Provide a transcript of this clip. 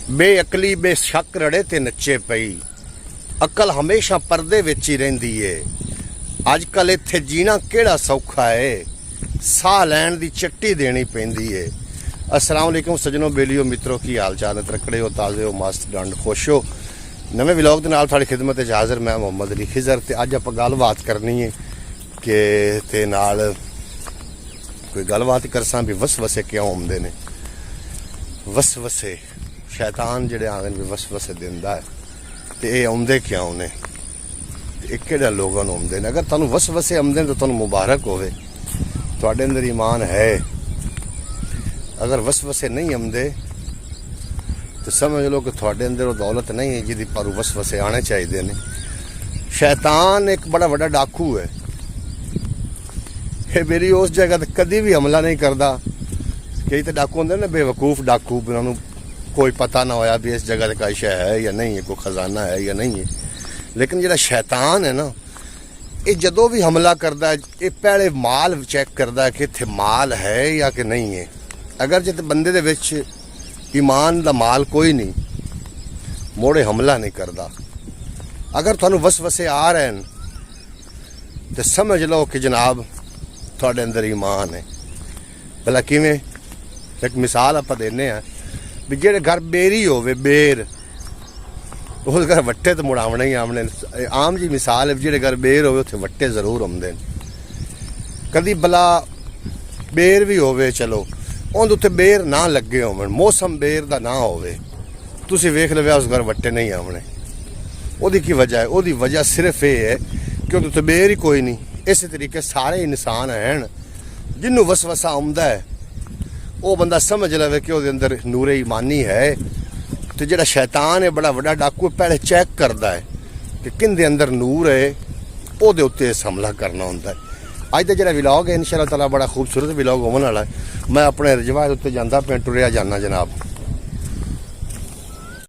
बेअकली बेशक रड़े ते नच्चे पई, अकल हमेशा परदे विच ही रहिंदी है। अजकल इत्थे जीना केड़ा सौखा है, साह लैण दी चट्टी देनी पैंदी है। अस्सलाम वालेकुम सजनों, बेलियो मित्रों, की हाल चाल है? तरकड़े हो, ताज़े हो, मस्त डंड खुश हो। नवे व्लॉग दे नाल तुहाडी खिदमत च हाज़र मैं मोहम्मद अली खिजर। ते अज आपां गलबात करनी है कि ते नाल कोई गलबात करसां भी वसवसे क्यों आउंदे ने। वसवसे शैतान जिहड़े आंदे ने वसवसे दिंदा है, ते एह आउंदे क्यों ने, ते किहड़े लोगां नूं आउंदे ने। अगर तुहानूं वसवसे आउंदे ने तो तुहानूं मुबारक होवे, तुहाडे अंदर ईमान है। अगर वसवसे नहीं आउंदे तो समझ लो कि थोड़े अंदर वो दौलत नहीं है जिहदी पर वसवसे आने चाहिए ने। शैतान एक बड़ा वड्डा डाकू है। ये मेरी उस जगह ते कभी भी हमला नहीं करता। कई तो डाकू होंगे ना बेवकूफ़ डाकू, उन्होंने कोई पता ना होया भी इस जगह ते कोई शय है या नहीं है, कोई खजाना है या नहीं है। लेकिन जिहड़ा शैतान है ना, ये जदों भी हमला करता है, ये पहले माल चैक करता है कि इत्थे माल है या कि नहीं है। अगर जित बंदे दे विच ईमान दा माल कोई नहीं, मोड़े हमला नहीं करता। अगर तुहानूं वसवसे आ रहे हैं तो समझ लो कि जनाब तुहाडे अंदर ईमान है। भला किवें? एक मिसाल आपां देने आ भी जेहड़े घर बेरी होवे, बेर, उस घर वट्टे तो मुड़ावने ही आमने। आम जी मिसाल है, जेहड़े घर बेर होवे उत्थे वट्टे जरूर आउंदे ने। कदी भला बेर भी होवे, चलो उन्हें उत्थे बेर ना लगे होवन, मौसम बेर दा ना होवे, तुसीं वेख लवे उस घर वट्टे नहीं आने। ओदी की वजह है? ओदी वजह सिर्फ ये है कि उन्हें उत्थे बेर ही कोई नहीं। इस तरीके सारे इंसान हैं, जिन्हों वसवसा आउंदा है वो बंदा समझ लवे कि उसके अंदर नूरे ईमानी है। तो जिहड़ा शैतान है बड़ा वड्डा डाकू, पहले चेक करता है कि किंदे अंदर नूर है, ओहदे उत्ते हमला करना होंदा है। अज का जो व्लॉग है इंशाअल्लाह ताला बड़ा खूबसूरत व्लॉग होने वाला है। मैं अपने रजवाए उत्ते जांदा पिया, टुरिया जाना जनाब।